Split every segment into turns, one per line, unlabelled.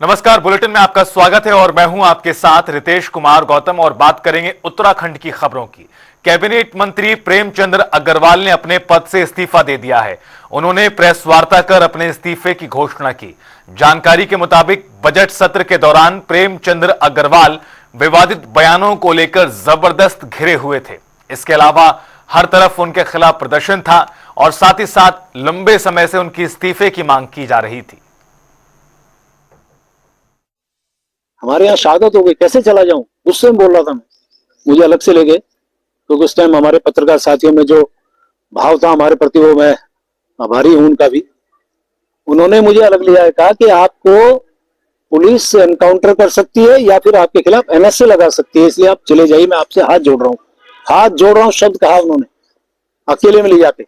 नमस्कार, बुलेटिन में आपका स्वागत है और मैं हूं आपके साथ रितेश कुमार गौतम और बात करेंगे उत्तराखंड की खबरों की। कैबिनेट मंत्री प्रेमचंद अग्रवाल ने अपने पद से इस्तीफा दे दिया है। उन्होंने प्रेस वार्ता कर अपने इस्तीफे की घोषणा की। जानकारी के मुताबिक बजट सत्र के दौरान प्रेमचंद अग्रवाल विवादित बयानों को लेकर जबरदस्त घिरे हुए थे। इसके अलावा हर तरफ उनके खिलाफ प्रदर्शन था और साथ ही साथ लंबे समय से उनकी इस्तीफे की मांग की जा रही थी।
हमारे यहाँ शहादत हो गई, कैसे चला जाऊं, गुस्से में बोल रहा था मैं। मुझे अलग से ले गए क्योंकि उस टाइम हमारे पत्रकार साथियों में जो भाव था हमारे प्रति, वो मैं आभारी हूं उनका भी। उन्होंने मुझे अलग लिया है, कहा कि आपको पुलिस एनकाउंटर कर सकती है या फिर आपके खिलाफ एनएसए लगा सकती है, इसलिए आप चले जाइए, मैं आपसे हाथ जोड़ रहा हूँ। हाथ जोड़ रहा हूँ शब्द कहा उन्होंने, अकेले में ले जाके,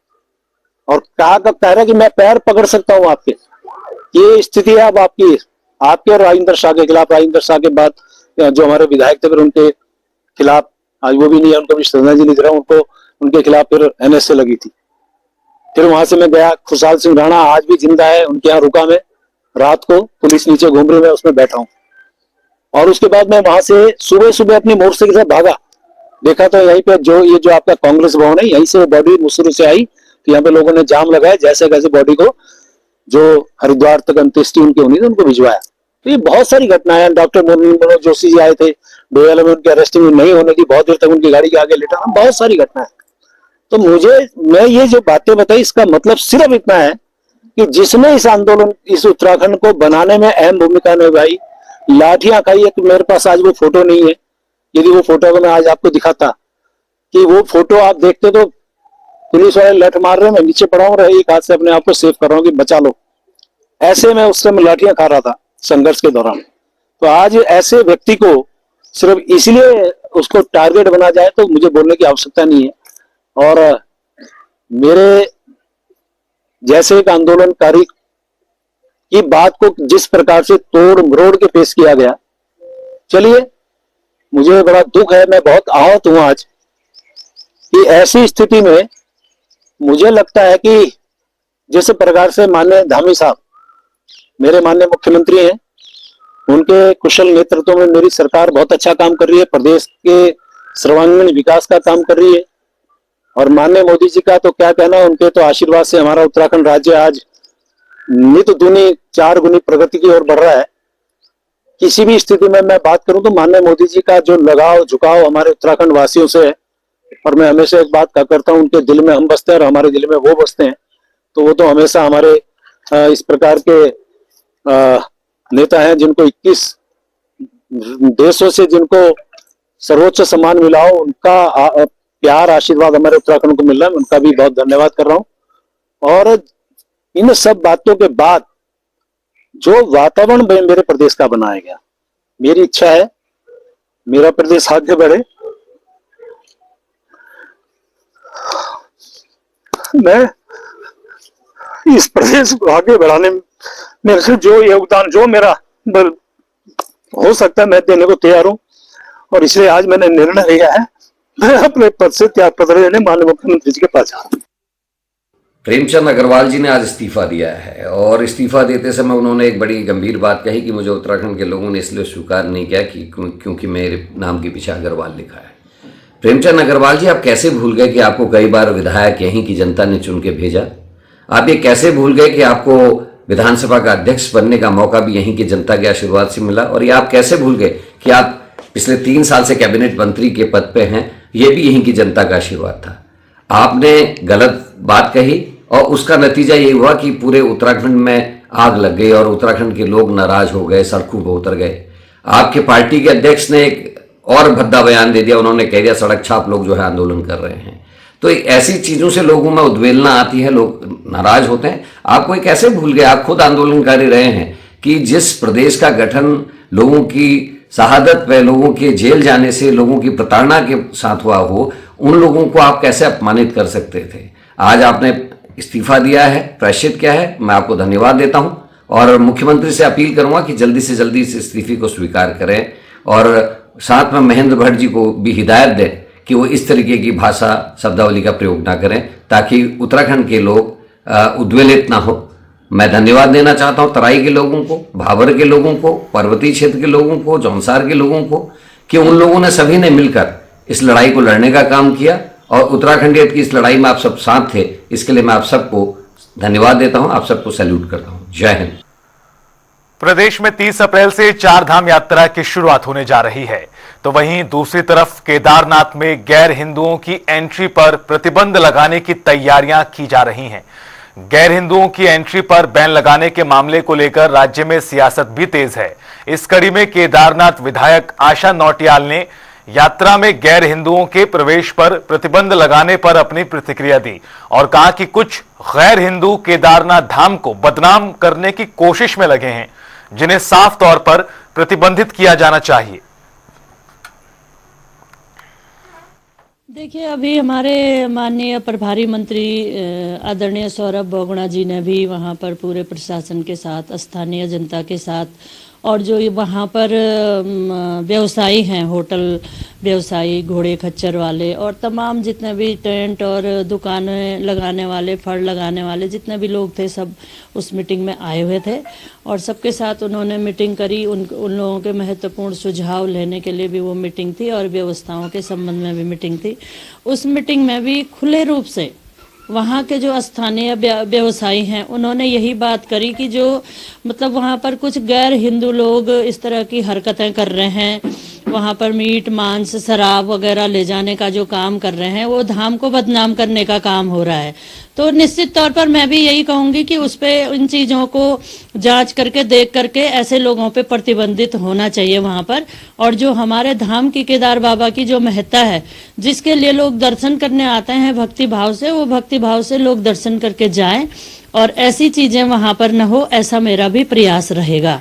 और कह रहा कि मैं पैर पकड़ सकता हूँ आपके। ये स्थिति है अब आपके और राजेंद्र शाह के खिलाफ। राजेंद्र शाह के बाद जो हमारे विधायक थे, फिर उनके खिलाफ, आज वो भी नहीं है, उनको भी श्रद्धांजलि दे रहा हूं, उनको उनके खिलाफ फिर एनएसए लगी थी। फिर वहां से मैं गया, खुशहाल सिंह राणा आज भी जिंदा है, उनके यहाँ रुका मैं रात को, पुलिस नीचे घूम रही, मैं उसमें बैठा हूं। और उसके बाद मैं वहां से सुबह सुबह अपनी मोटरसाइकिल के साथ भागा। देखा तो यहीं पे जो आपका कांग्रेस भवन है, यहीं से बॉडी मुसरू से आई, तो यहाँ पे लोगों ने जाम लगाया, जैसे कैसे बॉडी को जो हरिद्वार तक अंत्येष्टि उनकी होनी थी उनको भिजवाया। तो ये बहुत सारी घटनाएं। डॉक्टर मनोज जोशी जी आए थे, डोयल में उनकी अरेस्टिंग नहीं होने दी, बहुत देर तक उनकी गाड़ी के आगे लेटा, बहुत सारी घटनाएं। तो मैं ये जो बातें बताई, इसका मतलब सिर्फ इतना है कि जिसने इस आंदोलन, इस उत्तराखंड को बनाने में अहम भूमिका निभाई, लाठियां खाई है। तो मेरे पास आज वो फोटो नहीं है, यदि वो फोटो को मैं आज आपको दिखाता, कि वो फोटो आप देखते तो पुलिस वाले लठ मार रहे हैं, मैं नीचे पड़ा हूं, एक हाथ से अपने आप को सेव कर रहा हूं कि बचा लो। ऐसे मैं उस समय लाठियां खा रहा था संघर्ष के दौरान। तो आज ऐसे व्यक्ति को सिर्फ इसलिए उसको टारगेट बना जाए तो मुझे बोलने की आवश्यकता नहीं है। और मेरे जैसे एक आंदोलनकारी की बात को जिस प्रकार से तोड़ मरोड़ के पेश किया गया, चलिए, मुझे बड़ा दुख है, मैं बहुत आहत हूं आज कि ऐसी स्थिति में मुझे लगता है कि जिस प्रकार से माननीय धामी साहब मेरे माननीय मुख्यमंत्री हैं, उनके कुशल नेतृत्व में मेरी सरकार बहुत अच्छा काम कर रही है, प्रदेश के सर्वांगीण विकास का काम कर रही है। और माननीय मोदी जी का तो क्या कहना, उनके तो आशीर्वाद से हमारा उत्तराखंड राज्य आज नित दुनी 4 गुनी प्रगति की ओर बढ़ रहा है। किसी भी स्थिति में मैं बात करूं तो माननीय मोदी जी का जो लगाव झुकाव हमारे उत्तराखंड वासियों से है, और मैं हमेशा एक बात करता हूं, उनके दिल में हम बसते हैं और हमारे दिल में वो बसते हैं। तो वो तो हमेशा हमारे इस प्रकार के नेता हैं जिनको 21 देशों से जिनको सर्वोच्च सम्मान मिला हो, उनका प्यार आशीर्वाद हमारे उत्तराखंड को मिल रहा है, उनका भी बहुत धन्यवाद कर रहा हूं। और इन सब बातों के बाद जो वातावरण मेरे प्रदेश का बनाया गया, मेरी इच्छा है मेरा प्रदेश आगे बढ़े। मैं इस प्रदेश को आगे बढ़ाने में मेरे से जो योगदान, जो मेरा हो सकता है, मैं देने को तैयार हूं। और इसलिए आज मैंने निर्णय लिया है, मैं अपने पद से त्याग पत्र देने माननीय मुख्यमंत्री जी के पास जा रहा हूं।
प्रेमचंद अग्रवाल जी ने आज इस्तीफा दिया है और इस्तीफा देते समय उन्होंने एक बड़ी गंभीर बात कही कि मुझे उत्तराखंड के लोगों ने इसलिए स्वीकार नहीं किया कि क्योंकि मेरे नाम के पीछे अग्रवाल लिखा है। प्रेमचंद अग्रवाल जी, आप कैसे भूल गए कि आपको कई बार विधायक यहीं की जनता ने चुन के भेजा? आप ये कैसे भूल गए कि आपको विधानसभा का अध्यक्ष बनने का मौका भी यहीं की जनता के आशीर्वाद से मिला? और ये आप कैसे भूल गए कि आप पिछले 3 साल से कैबिनेट मंत्री के पद पे हैं, ये भी यहीं की जनता का आशीर्वाद था। आपने गलत बात कही और उसका नतीजा ये हुआ कि पूरे उत्तराखंड में आग लग गई और उत्तराखंड के लोग नाराज हो गए, सड़कों पर उतर गए। आपके पार्टी के अध्यक्ष ने एक और भद्दा बयान दे दिया, उन्होंने कह दिया सड़क छाप लोग जो है आंदोलन कर रहे हैं। तो ऐसी चीजों से लोगों में उद्वेलना आती है, लोग नाराज होते हैं। आपको कैसे भूल गए, आप खुद आंदोलनकारी रहे हैं, कि जिस प्रदेश का गठन लोगों की शहादत पे, लोगों के जेल जाने से, लोगों की प्रताड़ना के साथ हुआ हो, उन लोगों को आप कैसे अपमानित कर सकते थे? आज आपने इस्तीफा दिया है, प्रायश्चित क्या है, मैं आपको धन्यवाद देता हूं और मुख्यमंत्री से अपील करूंगा कि जल्दी से जल्दी इस इस्तीफे को स्वीकार करें और साथ में महेंद्र भट्ट जी को भी हिदायत दें कि वो इस तरीके की भाषा शब्दावली का प्रयोग ना करें, ताकि उत्तराखंड के लोग उद्वेलित ना हो। मैं धन्यवाद देना चाहता हूं तराई के लोगों को, भाबर के लोगों को, पर्वतीय क्षेत्र के लोगों को, जौनसार के लोगों को, कि उन लोगों ने सभी ने मिलकर इस लड़ाई को लड़ने का काम किया और उत्तराखंड की इस लड़ाई में आप सब साथ थे। इसके लिए मैं आप सबको धन्यवाद देता हूं, आप सबको सैल्यूट करता हूं। जय हिंद।
प्रदेश में 30 अप्रैल से 4 धाम यात्रा की शुरुआत होने जा रही है, तो वहीं दूसरी तरफ केदारनाथ में गैर हिंदुओं की एंट्री पर प्रतिबंध लगाने की तैयारियां की जा रही हैं। गैर हिंदुओं की एंट्री पर बैन लगाने के मामले को लेकर राज्य में सियासत भी तेज है। इस कड़ी में केदारनाथ विधायक आशा नौटियाल ने यात्रा में गैर हिंदुओं के प्रवेश पर प्रतिबंध लगाने पर अपनी प्रतिक्रिया दी और कहा कि कुछ गैर हिंदू केदारनाथ धाम को बदनाम करने की कोशिश में लगे हैं, जिन्हें साफ तौर पर प्रतिबंधित किया जाना चाहिए।
देखिए, अभी हमारे माननीय प्रभारी मंत्री आदरणीय सौरभ बोगड़ा जी ने भी वहाँ पर पूरे प्रशासन के साथ, स्थानीय जनता के साथ और जो वहाँ पर व्यवसायी हैं, होटल व्यवसायी, घोड़े खच्चर वाले और तमाम जितने भी टेंट और दुकानें लगाने वाले, फड़ लगाने वाले जितने भी लोग थे, सब उस मीटिंग में आए हुए थे और सबके साथ उन्होंने मीटिंग करी। उन लोगों के महत्वपूर्ण सुझाव लेने के लिए भी वो मीटिंग थी और व्यवस्थाओं के संबंध में भी मीटिंग थी। उस मीटिंग में भी खुले रूप से वहाँ के जो स्थानीय व्यवसायी हैं उन्होंने यही बात करी कि जो मतलब वहाँ पर कुछ गैर हिंदू लोग इस तरह की हरकतें कर रहे हैं, वहाँ पर मीट मांस शराब वगैरह ले जाने का जो काम कर रहे हैं, वो धाम को बदनाम करने का काम हो रहा है। तो निश्चित तौर पर मैं भी यही कहूँगी कि उस पर इन चीज़ों को जांच करके देख करके ऐसे लोगों पे प्रतिबंधित होना चाहिए वहाँ पर। और जो हमारे धाम की केदार बाबा की जो महत्ता है, जिसके लिए लोग दर्शन करने आते हैं भक्ति भाव से, वो भक्ति भाव से लोग दर्शन करके जाएं और ऐसी चीज़ें वहाँ पर न हो, ऐसा मेरा भी प्रयास रहेगा।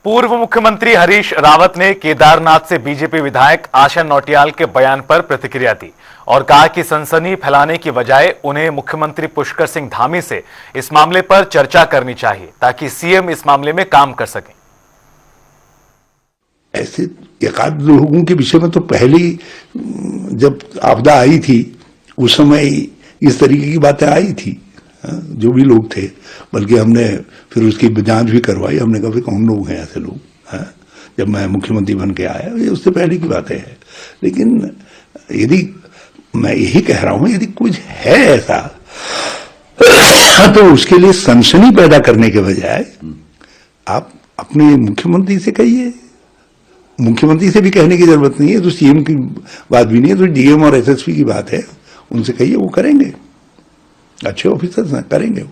पूर्व मुख्यमंत्री हरीश रावत ने केदारनाथ से बीजेपी विधायक आशा नौटियाल के बयान पर प्रतिक्रिया दी और कहा कि सनसनी फैलाने की बजाय उन्हें मुख्यमंत्री पुष्कर सिंह धामी से इस मामले पर चर्चा करनी चाहिए ताकि सीएम इस मामले में काम कर सकें।
ऐसे एकाध लोगों के विषय में तो पहली जब आपदा आई थी उस समय इस तरीके की बातें आई थी, जो भी लोग थे, बल्कि हमने फिर उसकी जांच भी करवाई। हमने कहा फिर कौन लोग हैं ऐसे लोग, जब मैं मुख्यमंत्री बन के आया, ये उससे पहले की बातें हैं। लेकिन यदि मैं यही कह रहा हूं, यदि कुछ है ऐसा तो उसके लिए सनसनी पैदा करने के बजाय आप अपने मुख्यमंत्री से कहिए। मुख्यमंत्री से भी कहने की जरूरत नहीं है, तो सीएम की बात भी नहीं है, तो डीएम और एसएसपी की बात है, उनसे कहिए, वो करेंगे, अच्छे ऑफिसर्स हैं, करेंगे वो।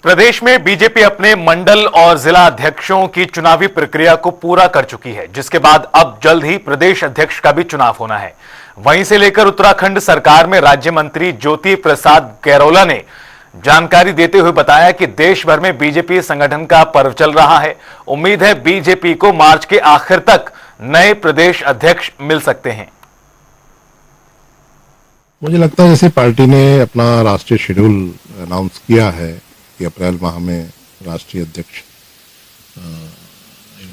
प्रदेश में बीजेपी अपने मंडल और जिला अध्यक्षों की चुनावी प्रक्रिया को पूरा कर चुकी है, जिसके बाद अब जल्द ही प्रदेश अध्यक्ष का भी चुनाव होना है। वहीं से लेकर उत्तराखंड सरकार में राज्य मंत्री ज्योति प्रसाद गैरोला ने जानकारी देते हुए बताया कि देश भर में बीजेपी संगठन का पर्व चल रहा है। उम्मीद है बीजेपी को मार्च के आखिर तक नए प्रदेश अध्यक्ष मिल सकते हैं।
मुझे लगता है जैसे पार्टी ने अपना राष्ट्रीय शेड्यूल अनाउंस किया है कि अप्रैल माह में राष्ट्रीय अध्यक्ष,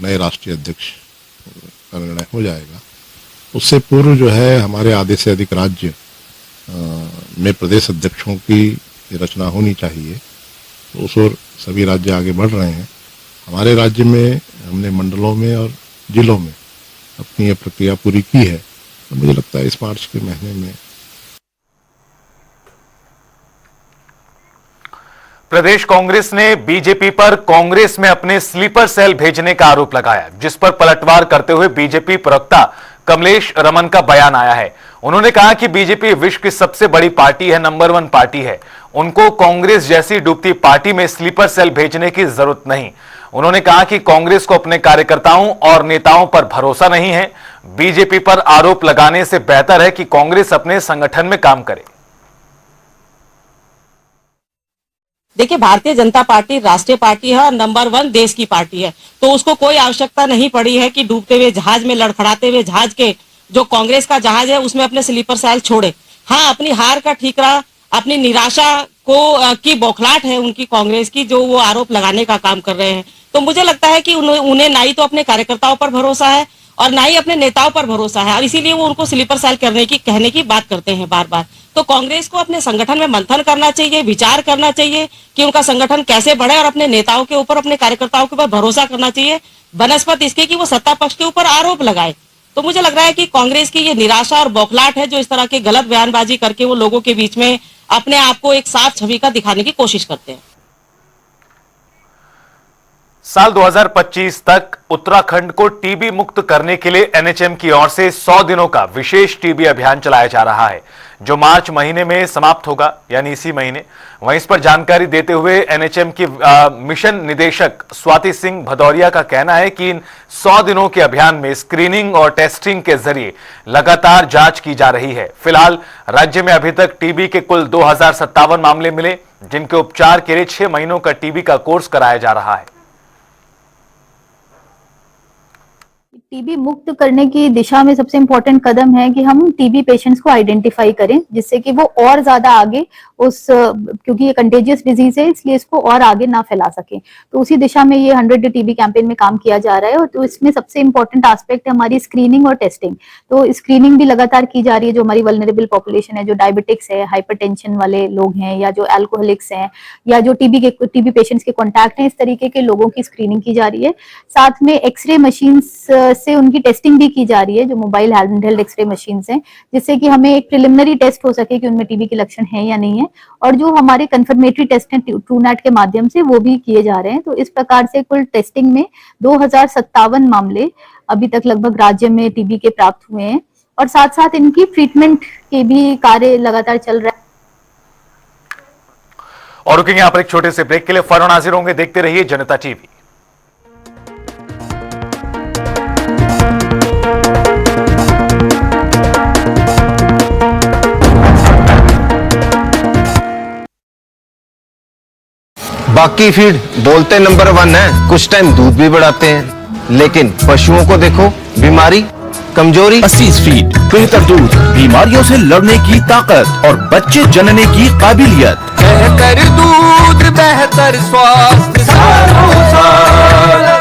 नए राष्ट्रीय अध्यक्ष का निर्णय हो जाएगा। उससे पूर्व जो है हमारे आधे से अधिक राज्य में प्रदेश अध्यक्षों की रचना होनी चाहिए। तो उस ओर सभी राज्य आगे बढ़ रहे हैं। हमारे राज्य में हमने मंडलों में और जिलों में अपनी ये प्रक्रिया पूरी की है। तो मुझे लगता है इस मार्च के महीने में।
प्रदेश कांग्रेस ने बीजेपी पर कांग्रेस में अपने स्लीपर सेल भेजने का आरोप लगाया, जिस पर पलटवार करते हुए बीजेपी प्रवक्ता कमलेश रमन का बयान आया है। उन्होंने कहा कि बीजेपी विश्व की सबसे बड़ी पार्टी है, नंबर 1 पार्टी है, उनको कांग्रेस जैसी डूबती पार्टी में स्लीपर सेल भेजने की जरूरत नहीं। उन्होंने कहा कि कांग्रेस को अपने कार्यकर्ताओं और नेताओं पर भरोसा नहीं है। बीजेपी पर आरोप लगाने से बेहतर है कि कांग्रेस अपने संगठन में काम करे।
देखिए, भारतीय जनता पार्टी राष्ट्रीय पार्टी है और नंबर 1 देश की पार्टी है, तो उसको कोई आवश्यकता नहीं पड़ी है कि डूबते हुए जहाज में, लड़खड़ाते हुए जहाज के जो कांग्रेस का जहाज है उसमें अपने स्लीपर सेल छोड़े। हाँ, अपनी हार का ठीकरा, अपनी निराशा को की बौखलाहट है उनकी कांग्रेस की, जो वो आरोप लगाने का काम कर रहे हैं। तो मुझे लगता है कि उन्हें ना ही तो अपने कार्यकर्ताओं पर भरोसा है और ना ही अपने नेताओं पर भरोसा है, और इसीलिए वो उनको स्लीपर सेल कहने की बात करते हैं बार बार। तो कांग्रेस को अपने संगठन में मंथन करना चाहिए, विचार करना चाहिए कि उनका संगठन कैसे बढ़े, और अपने नेताओं के ऊपर, अपने कार्यकर्ताओं के ऊपर भरोसा करना चाहिए, बनस्पत इसके कि वो सत्ता पक्ष के ऊपर आरोप लगाए। तो मुझे लग रहा है कि कांग्रेस की ये निराशा और बौखलाहट है जो इस तरह के गलत बयानबाजी करके वो लोगों के बीच में अपने आप को एक साफ छवि का दिखाने की कोशिश करते हैं।
साल 2025 तक उत्तराखंड को टीबी मुक्त करने के लिए एनएचएम की ओर से 100 दिनों का विशेष टीबी अभियान चलाया जा रहा है, जो मार्च महीने में समाप्त होगा, यानी इसी महीने। वहीं इस पर जानकारी देते हुए एनएचएम की मिशन निदेशक स्वाति सिंह भदौरिया का कहना है कि इन 100 दिनों के अभियान में स्क्रीनिंग और टेस्टिंग के जरिए लगातार जांच की जा रही है। फिलहाल राज्य में अभी तक टीबी के कुल 2057 मामले मिले, जिनके उपचार के लिए 6 महीनों का टीबी का कोर्स कराया जा रहा है।
टीबी मुक्त करने की दिशा में सबसे इम्पोर्टेंट कदम है कि हम टीबी पेशेंट्स को आइडेंटिफाई करें, जिससे कि वो और ज्यादा आगे क्योंकि ये कंटेजियस डिजीज है, इसलिए इसको और आगे ना फैला सके। तो उसी दिशा में ये 100 डे टीबी कैंपेन में काम किया जा रहा है। और तो इसमें सबसे इम्पोर्टेंट एस्पेक्ट है हमारी स्क्रीनिंग और टेस्टिंग। तो स्क्रीनिंग भी लगातार की जा रही है। जो हमारी वल्नरेबल पॉपुलेशन है, जो डायबिटिक्स है, हाइपरटेंशन वाले लोग हैं, या जो अल्कोहलिक्स हैं, या जो टीबी पेशेंट्स के कॉन्टैक्ट हैं, इस तरीके के लोगों की स्क्रीनिंग की जा रही है। साथ में एक्सरे मशीन से उनकी टेस्टिंग भी की जा रही है, जो मोबाइल हैंडहेल्ड एक्सरे मशीन हैं, जिससे कि हमें एक प्रिलिमिनरी टेस्ट हो सके कि उनमें टीबी के लक्षण हैं या नहीं है। और जो हमारे कंफर्मेटरी टेस्ट हैं ट्रूनेट के माध्यम से, वो भी किए जा रहे हैं। तो इस प्रकार से कुल टेस्टिंग में 2057 मामले अभी तक लगभग राज्य में टीबी के प्राप्त हुए हैं। और साथ साथ इनकी ट्रीटमेंट के भी कार्य लगातार चल रहा है।
और रुकेंगे यहाँ पर एक छोटे से ब्रेक के लिए। फौरन हाजिर होंगे, देखते रहिए जनता टीवी।
बाकी फीड बोलते नंबर 1 है, कुछ टाइम दूध भी बढ़ाते हैं, लेकिन पशुओं को देखो, बीमारी, कमजोरी।
असीस फीड, बेहतर दूध, बीमारियों से लड़ने की ताकत और बच्चे जनने की काबिलियत।
बेहतर दूध, बेहतर स्वास्थ्य, सालों साल।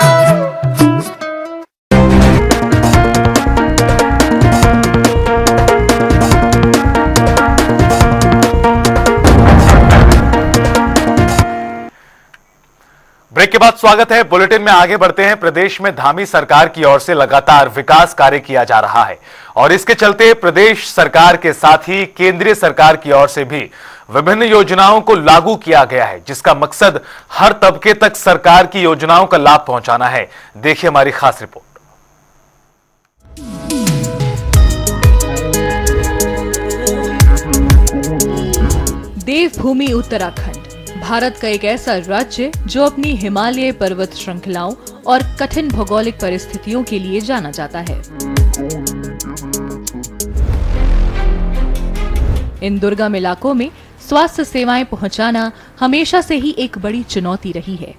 ब्रेक के बाद स्वागत है। बुलेटिन में आगे बढ़ते हैं। प्रदेश में धामी सरकार की ओर से लगातार विकास कार्य किया जा रहा है, और इसके चलते प्रदेश सरकार के साथ ही केंद्रीय सरकार की ओर से भी विभिन्न योजनाओं को लागू किया गया है, जिसका मकसद हर तबके तक सरकार की योजनाओं का लाभ पहुंचाना है। देखिए हमारी खास रिपोर्ट।
देवभूमि उत्तराखंड भारत का एक ऐसा राज्य जो अपनी हिमालय पर्वत श्रृंखलाओं और कठिन भौगोलिक परिस्थितियों के लिए जाना जाता है। इन दुर्गम इलाकों में स्वास्थ्य सेवाएं पहुंचाना हमेशा से ही एक बड़ी चुनौती रही है।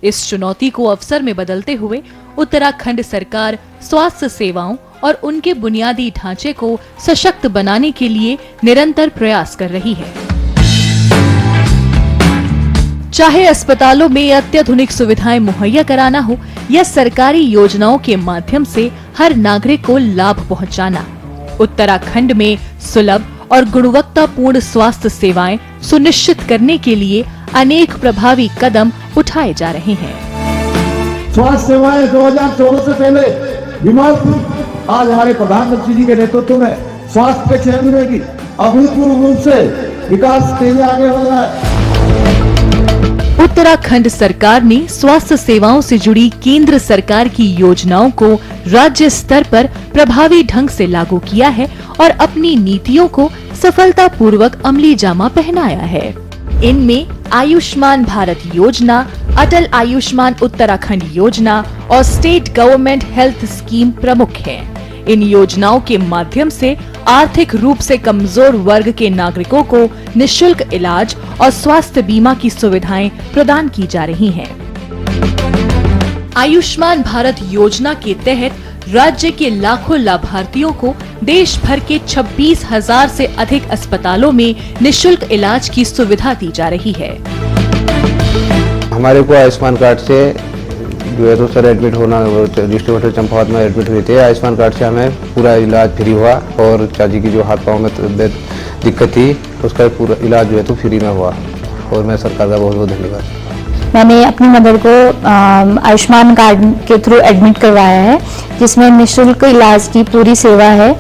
इस चुनौती को अवसर में बदलते हुए उत्तराखंड सरकार स्वास्थ्य सेवाओं और उनके बुनियादी ढांचे को सशक्त बनाने के लिए निरंतर प्रयास कर रही है। चाहे अस्पतालों में अत्याधुनिक सुविधाएं मुहैया कराना हो या सरकारी योजनाओं के माध्यम से हर नागरिक को लाभ पहुंचाना, उत्तराखंड में सुलभ और गुणवत्तापूर्ण स्वास्थ्य सेवाएं सुनिश्चित करने के लिए अनेक प्रभावी कदम उठाए जा रहे हैं।
स्वास्थ्य सेवाएं 2014 से पहले बीमार थी, आज हमारे प्रधानमंत्री जी के नेतृत्व में स्वास्थ्य के क्षेत्र में भी अभूतपूर्व रूप से विकास तेजी आगे बढ़ रहा है।
उत्तराखंड सरकार ने स्वास्थ्य सेवाओं से जुड़ी केंद्र सरकार की योजनाओं को राज्य स्तर पर प्रभावी ढंग से लागू किया है और अपनी नीतियों को सफलतापूर्वक अमली जामा पहनाया है। इनमें आयुष्मान भारत योजना, अटल आयुष्मान उत्तराखंड योजना और स्टेट गवर्नमेंट हेल्थ स्कीम प्रमुख हैं। इन योजनाओं के माध्यम से आर्थिक रूप से कमजोर वर्ग के नागरिकों को निशुल्क इलाज और स्वास्थ्य बीमा की सुविधाएं प्रदान की जा रही हैं। आयुष्मान भारत योजना के तहत राज्य के लाखों लाभार्थियों को देश भर के 26,000 से अधिक अस्पतालों में निशुल्क इलाज की सुविधा दी जा रही है।
हमारे को आयुष्मान कार्ड से
जो है तो सर एडमिट होना डिस्ट्रिक्ट हॉस्पिटल चंपावत में एडमिट हुए थे। आयुष्मान कार्ड से हमें पूरा इलाज फ्री हुआ और चाची की जो हाथ पाँव में दिक्कत थी उसका पूरा इलाज जो है तो फ्री में हुआ और मैं सरकार का बहुत बहुत धन्यवाद।
मैंने अपनी मदर को आयुष्मान कार्ड के थ्रू एडमिट करवाया है, जिसमें निःशुल्क इलाज की पूरी सेवा है।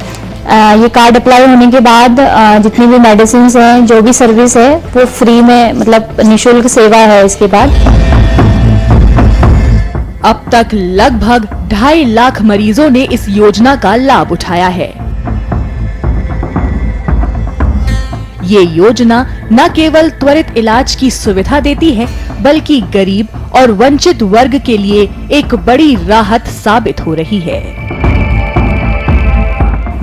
ये कार्ड अप्लाई होने के बाद जितनी भी मेडिसिन हैं, जो भी सर्विस है वो फ्री में, मतलब निःशुल्क सेवा है इसके बाद।
अब तक लगभग 2.5 लाख मरीजों ने इस योजना का लाभ उठाया है। ये योजना न केवल त्वरित इलाज की सुविधा देती है, बल्कि गरीब और वंचित वर्ग के लिए एक बड़ी राहत साबित हो रही है।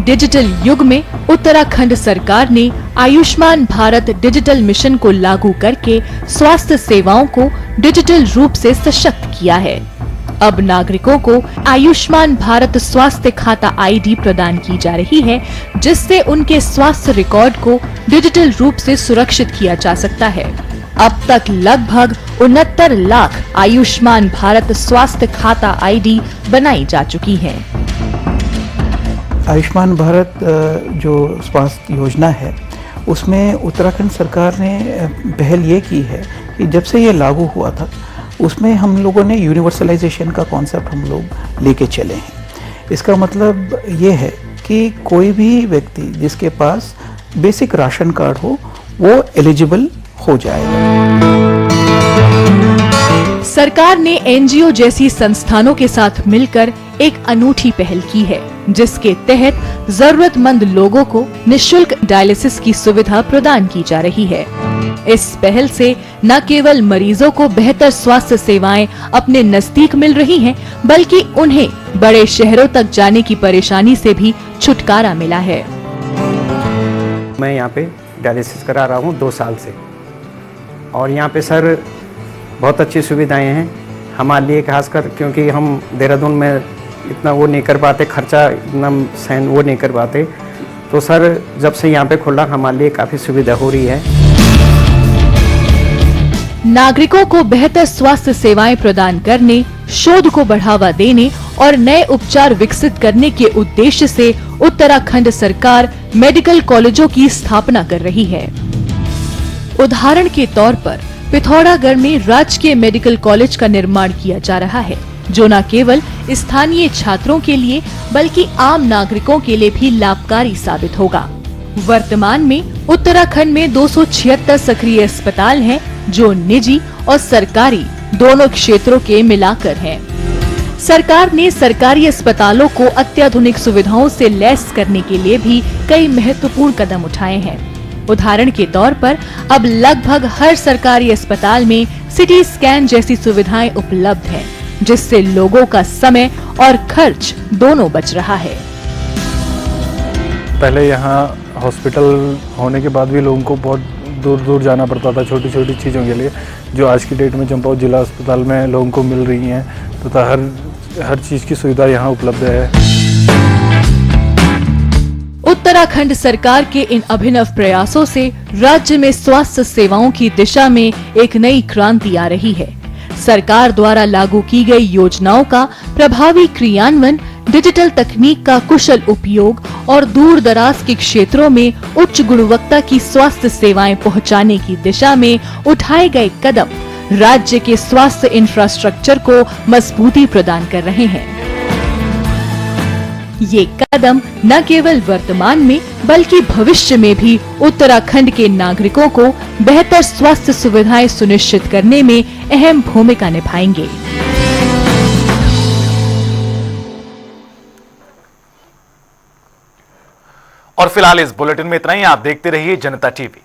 डिजिटल युग में उत्तराखंड सरकार ने आयुष्मान भारत डिजिटल मिशन को लागू करके स्वास्थ्य सेवाओं को डिजिटल रूप से सशक्त किया है। अब नागरिकों को आयुष्मान भारत स्वास्थ्य खाता आईडी प्रदान की जा रही है, जिससे उनके स्वास्थ्य रिकॉर्ड को डिजिटल रूप से सुरक्षित किया जा सकता है। अब तक लगभग 69 लाख आयुष्मान भारत स्वास्थ्य खाता आईडी बनाई जा चुकी है।
आयुष्मान भारत जो स्वास्थ्य योजना है उसमें उत्तराखंड सरकार ने पहल ये की है कि जब से ये लागू हुआ था उसमें हम लोगों ने यूनिवर्सलाइजेशन का कॉन्सेप्ट हम लोग लेके चले हैं। इसका मतलब ये है कि कोई भी व्यक्ति जिसके पास बेसिक राशन कार्ड हो वो एलिजिबल हो जाएगा।
सरकार ने एनजीओ जैसी संस्थानों के साथ मिलकर एक अनूठी पहल की है, जिसके तहत जरूरतमंद लोगों को निःशुल्क डायलिसिस की सुविधा प्रदान की जा रही है। इस पहल से न केवल मरीजों को बेहतर स्वास्थ्य सेवाएं अपने नजदीक मिल रही हैं, बल्कि उन्हें बड़े शहरों तक जाने की परेशानी से भी छुटकारा मिला है।
मैं यहाँ पे डायलिसिस करा रहा हूँ 2 साल से, और यहाँ पे सर बहुत अच्छी सुविधाएं हैं हमारे लिए, खासकर क्योंकि हम देहरादून में इतना वो नहीं कर पाते, खर्चा इतना सहन वो नहीं कर पाते, तो सर जब से यहाँ पे खुला हमारे लिए काफ़ी सुविधा हो रही है।
नागरिकों को बेहतर स्वास्थ्य सेवाएं प्रदान करने, शोध को बढ़ावा देने और नए उपचार विकसित करने के उद्देश्य से उत्तराखंड सरकार मेडिकल कॉलेजों की स्थापना कर रही है। उदाहरण के तौर पर पिथौरागढ़ में राजकीय मेडिकल कॉलेज का निर्माण किया जा रहा है, जो न केवल स्थानीय छात्रों के लिए बल्कि आम नागरिकों के लिए भी लाभकारी साबित होगा। वर्तमान में उत्तराखंड में 276 सक्रिय अस्पताल हैं, जो निजी और सरकारी दोनों क्षेत्रों के मिलाकर हैं। सरकार ने सरकारी अस्पतालों को अत्याधुनिक सुविधाओं से लैस करने के लिए भी कई महत्वपूर्ण कदम उठाए हैं। उदाहरण के तौर पर अब लगभग हर सरकारी अस्पताल में सिटी स्कैन जैसी सुविधाएं उपलब्ध हैं, जिससे लोगों का समय और खर्च दोनों बच रहा है।
पहले यहाँ हॉस्पिटल होने के बाद भी लोगों को बहुत दूर दूर जाना पड़ता था छोटी छोटी चीज़ों के लिए, जो आज की डेट में चंपावत जिला अस्पताल में लोगों को मिल रही हैं, तथा हर चीज़ की सुविधा यहाँ उपलब्ध है।
उत्तराखंड सरकार के इन अभिनव प्रयासों से राज्य में स्वास्थ्य सेवाओं की दिशा में एक नई क्रांति आ रही है। सरकार द्वारा लागू की गई योजनाओं का प्रभावी क्रियान्वयन, डिजिटल तकनीक का कुशल उपयोग और दूर दराज के क्षेत्रों में उच्च गुणवत्ता की स्वास्थ्य सेवाएं पहुंचाने की दिशा में उठाए गए कदम राज्य के स्वास्थ्य इंफ्रास्ट्रक्चर को मजबूती प्रदान कर रहे हैं। ये कदम न केवल वर्तमान में बल्कि भविष्य में भी उत्तराखंड के नागरिकों को बेहतर स्वास्थ्य सुविधाएं सुनिश्चित करने में अहम भूमिका निभाएंगे।
और फिलहाल इस बुलेटिन में इतना ही। आप देखते रहिए जनता टीवी।